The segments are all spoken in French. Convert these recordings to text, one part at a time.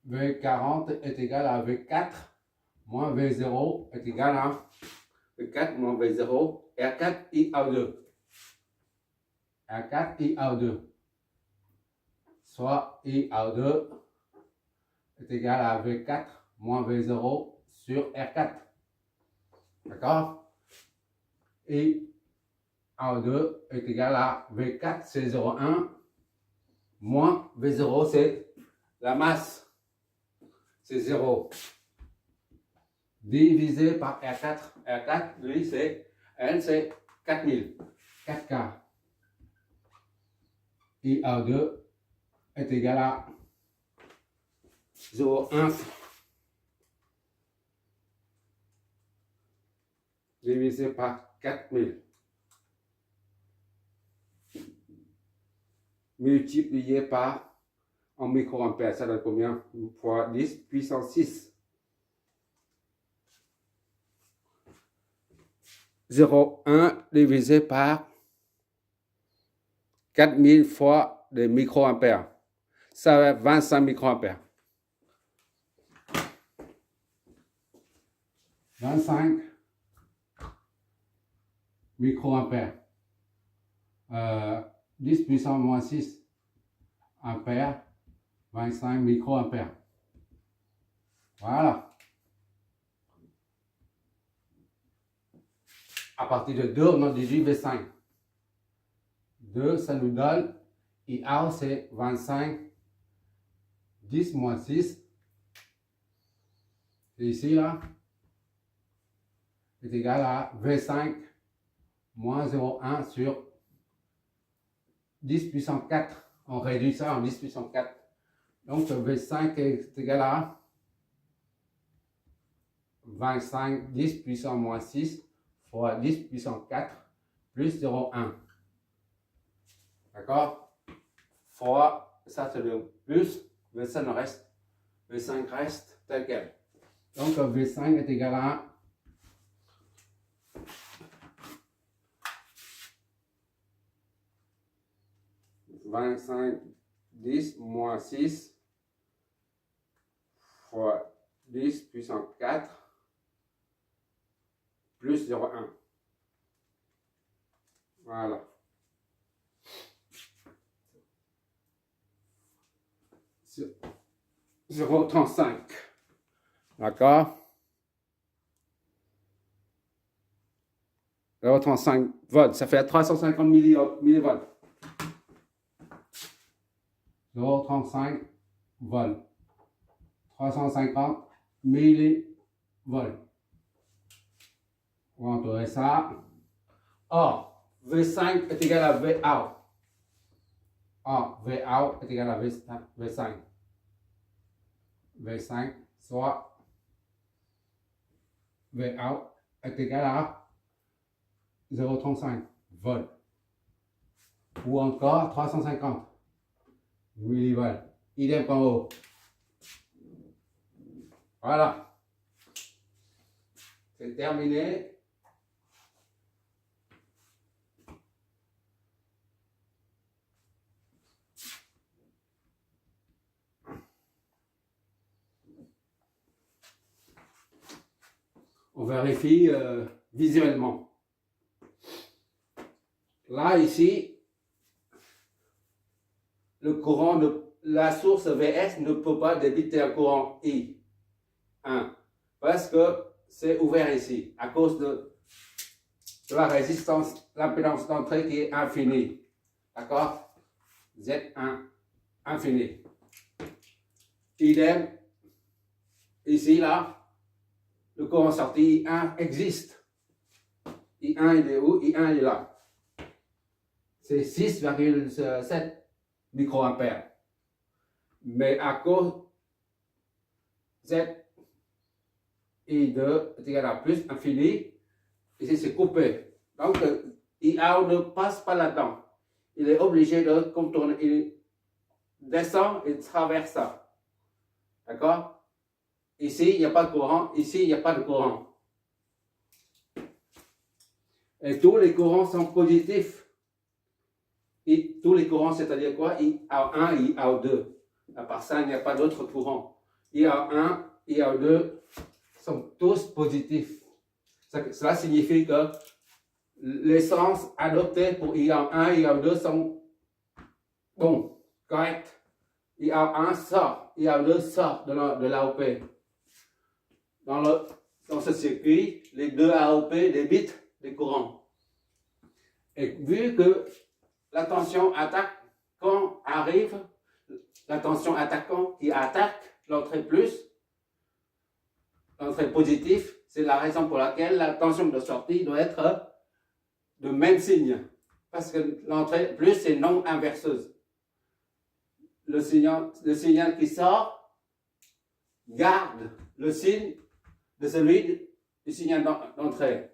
V40 est égal à V4 moins V0 est égal à V4 moins V0 R4 IAO2. R4 IAO2. Soit IAO2 est égal à V4 moins V0 sur R4. D'accord? IAO2 est égal à V4 C01 moins V0 c'est la masse. C'est 0. Divisé par R4. R4, lui, c'est N, c'est 4000. 4K. IAO2 est égal à 0,1 divisé par 4000 multiplié par en microampères, ça donne combien? Fois 10 puissance 6. 0,1 divisé par 4000 fois des microampères. Ça va être 25 microampères. 25 microampères. 10 puissance moins 6 ampères. 25 microampères. Voilà. À partir de 2, on a déduit V5. 2, ça nous donne IAO, c'est 25. 10 moins 6. C'est ici, là. Est égal à V5 moins 0,1 sur 10 puissance 4. On réduit ça en 10 puissance 4. Donc, V5 est égal à 25, 10 puissance moins 6 fois 10 puissance 4 plus 0,1. D'accord? Fois, ça c'est le plus, V5 reste, V5 reste tel quel. Donc, V5 est égal à 25, 10 moins 6 fois 10 puissance 4 plus 0,1. Voilà. 0,35. D'accord? 0,35 volts. Ça fait 350 millivolts. 0,35 volts. 350 millivolts. On va entourer ça. Or, V5 est égal à VOut. Or, VOut est égal à V5. V5 soit VOut est égal à 0,35 volts. Ou encore 350 millivolts. Idem qu'en haut. Voilà. C'est terminé. On vérifie visuellement. Là, ici, le courant, la source VS ne peut pas débiter un courant I. 1. Parce que c'est ouvert ici, à cause de la résistance, l'impédance d'entrée qui est infinie. D'accord? Z1 infini. Idem, ici, là, le courant sorti I1 existe. I1 il est où? I1 il est là. C'est 6,7 microampères. Mais à cause Z I2 est égal à plus infini, ici c'est coupé. Donc IAO ne passe pas là-dedans. Il est obligé de contourner. Il descend et traverse ça. D'accord? Ici, il n'y a pas de courant. Ici, il n'y a pas de courant. Et tous les courants sont positifs. Et tous les courants, c'est-à-dire quoi? IAO1, IAO2. À part ça, il n'y a pas d'autre courant. IR1, IR2 sont tous positifs. Cela signifie que les sens adoptés pour IR1 et IR2 sont bons, corrects. IR1 sort, IR2 sort de l'AOP. Dans ce circuit, les deux AOP débitent des courants. Et vu que la tension attaquant arrive, la tension attaquant qui attaque l'entrée plus, l'entrée positive, c'est la raison pour laquelle la tension de sortie doit être de même signe. Parce que l'entrée plus est non inverseuse. Le signal qui sort garde le signe de celui du signal d'entrée.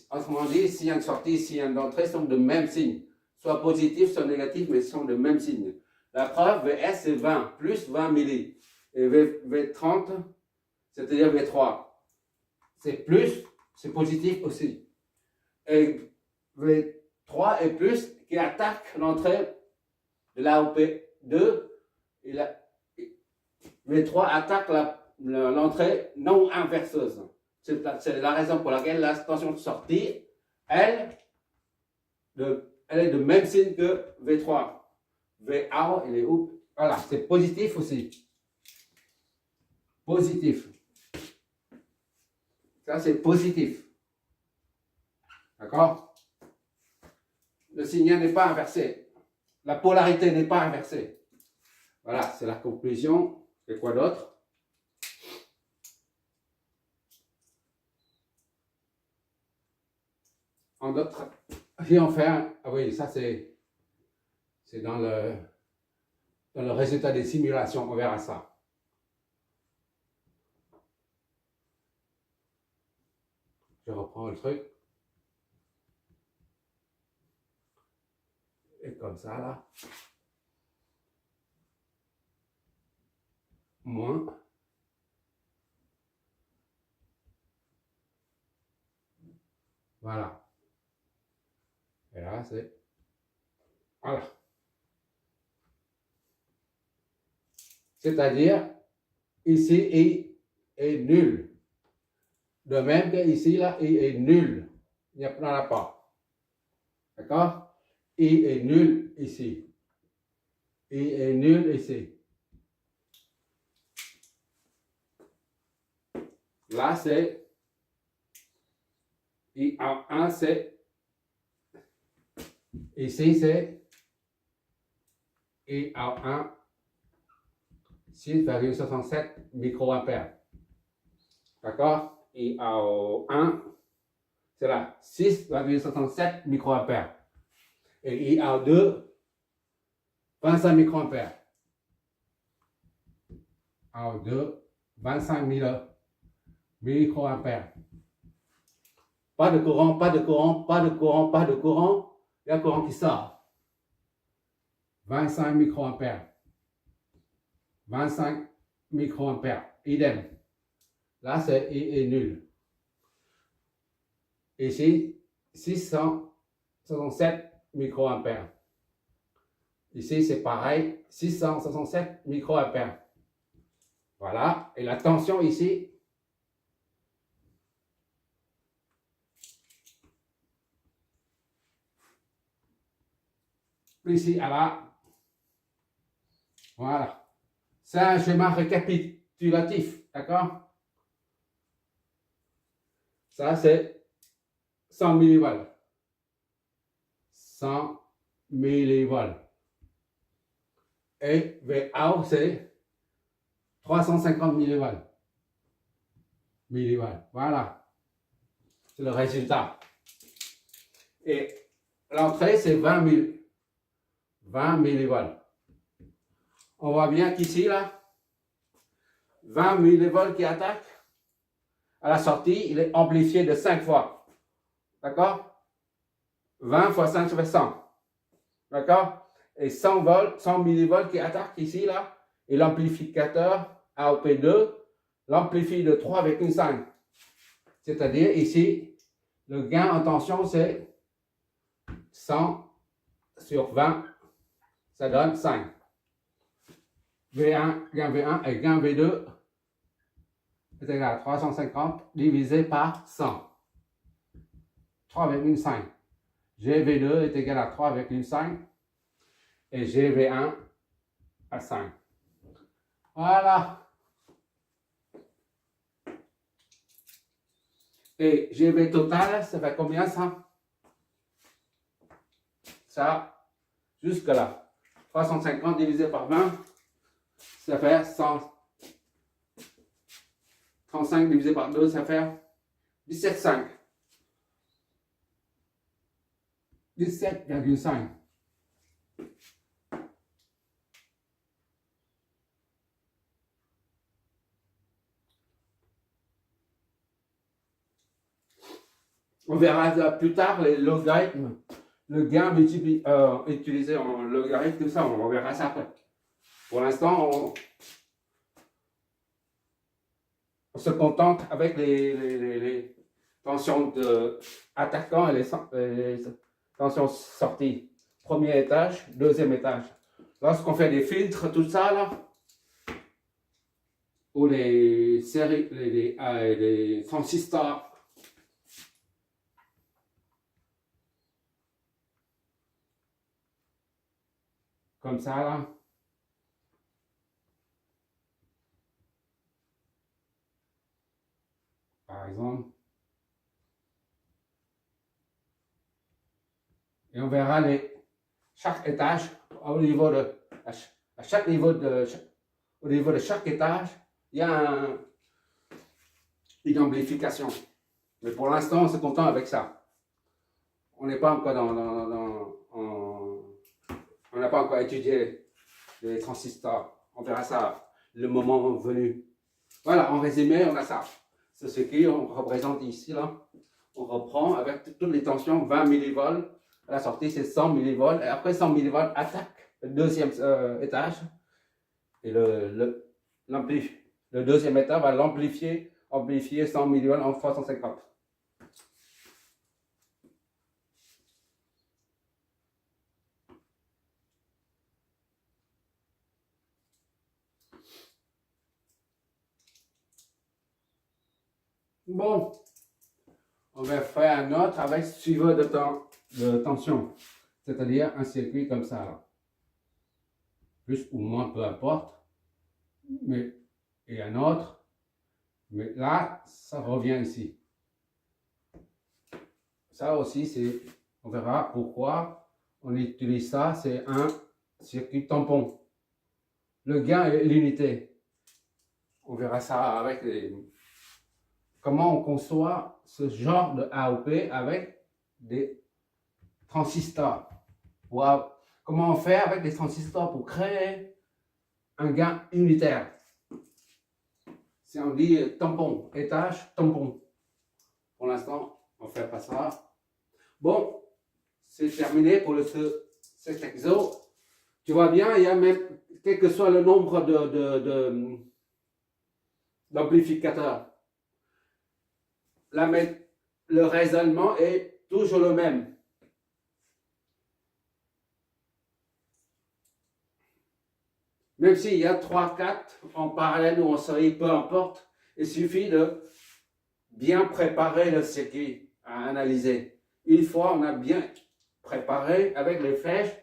Autrement dit, signal de sortie et signal d'entrée sont de même signe. Soit positif, soit négatif, mais sont de même signe. La preuve, Vs c'est 20, plus 20 milli. Et V30, c'est-à-dire V3. C'est plus, c'est positif aussi. Et V3 est plus qui attaque l'entrée de l'AOP2. V3 attaque l'entrée non inverseuse. C'est la raison pour laquelle la tension de sortie, elle est de même signe que V3. VA, il est où? Voilà, c'est positif aussi. Positif. Ça, c'est positif. D'accord? Le signal n'est pas inversé. La polarité n'est pas inversée. Voilà, c'est la conclusion. Et quoi d'autre? En d'autres, si on fait un... Ah oui, ça c'est dans le résultat des simulations, on verra ça. Je reprends le truc. Et comme ça, là. Moins. Voilà. Et là, c'est... Voilà. C'est-à-dire, ici, I est nul. De même que ici, là, I est nul. Il n'y en a pas. D'accord? I est nul ici. I est nul ici. Là, c'est I en 1, c'est ici, c'est I en 1, 6,67 microampères. D'accord? I en 1, c'est là, 6,67 microampères. Et I en 2, 25 microampères. En 2, 25 microampères. Pas de courant, pas de courant, pas de courant, pas de courant. Il y a un courant qui sort. 25 microampères. 25 microampères. Idem. Là, c'est I est nul. Ici, 667 microampères. Ici, c'est pareil. 667 microampères. Voilà. Et la tension ici, ici à là. Voilà. C'est un schéma récapitulatif. D'accord? Ça, c'est 100 millivolts. 100 millivolts. Et VA, c'est 350 millivolts. Voilà. C'est le résultat. Et l'entrée, c'est 20 millivolts. On voit bien qu'ici, là, 20 millivolts qui attaquent. À la sortie, il est amplifié de 5 fois. D'accord? 20 fois 5, ça fait 100. D'accord? Et 100 millivolts qui attaquent ici, là, et l'amplificateur AOP2 l'amplifie de 3,5. C'est-à-dire, ici, le gain en tension, c'est 100 sur 20. Ça donne 5. V1, gain V1 et gain V2 est égal à 350 divisé par 100. 3,5. GV2 est égal à 3,5 et GV1 à 5. Voilà. Et GV total, ça fait combien ça? Ça, jusque là. 350 divisé par 20, ça fait 100. 35 divisé par 2, ça fait 17,5. 17,5. On verra plus tard les logarithmes, le gain utilisé en logarithme, tout ça, on verra ça après. Pour l'instant, on se contente avec les tensions attaquant et les tensions sorties. Premier étage, deuxième étage. Lorsqu'on fait des filtres, tout ça là, ou les séries, les transistors, comme ça là. Par exemple. Et on verra chaque étage au niveau de au niveau de chaque étage, il y a une amplification. Mais pour l'instant, on se contente avec ça. On n'est pas encore on n'a pas encore étudié les transistors. On verra ça le moment venu. Voilà, en résumé, on a ça. C'est ce qu'on représente ici, là. On reprend avec toutes les tensions, 20 millivolts. À la sortie, c'est 100 millivolts. Et après 100 millivolts, attaque le deuxième étage. Et le deuxième étage va amplifier 100 millivolts en 350. Bon, on va faire un autre avec suiveur de tension, c'est-à-dire un circuit comme ça, là. Plus ou moins, peu importe, mais et un autre, mais là, ça revient ici. Ça aussi, on verra pourquoi on utilise ça, c'est un circuit tampon. Le gain est l'unité. On verra ça avec comment on conçoit ce genre de AOP avec des transistors. Comment on fait avec des transistors pour créer un gain unitaire. Si on dit tampon, étage, tampon. Pour l'instant, on ne fait pas ça. Bon, c'est terminé pour cet exo. Tu vois bien, il y a même, quel que soit le nombre d'amplificateurs, le raisonnement est toujours le même. Même s'il y a 3, 4 en parallèle ou en série, peu importe, il suffit de bien préparer le circuit à analyser. Une fois on a bien préparé avec les flèches,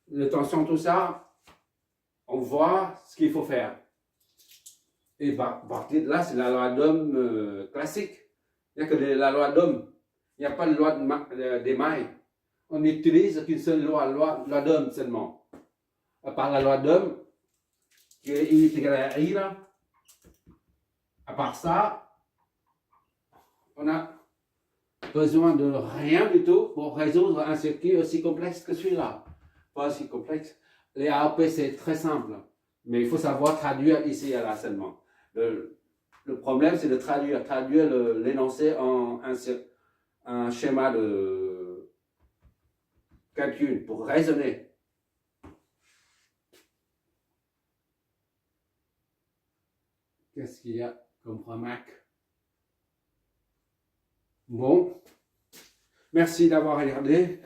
les tensions, tout ça, on voit ce qu'il faut faire. Et à partir de là, c'est la loi d'Ohm classique. Il n'y a que la loi d'Ohm. Il n'y a pas de loi des mailles. On n'utilise qu'une seule loi d'Ohm seulement. À part la loi d'Ohm, qui est I égale à I là. À part ça, on a besoin de rien du tout pour résoudre un circuit aussi complexe que celui-là. Pas aussi complexe. Les AOP, c'est très simple. Mais il faut savoir traduire ici et là seulement. Le problème, c'est de traduire l'énoncé en un schéma de calcul pour raisonner. Qu'est-ce qu'il y a comme remarque? Bon, merci d'avoir regardé.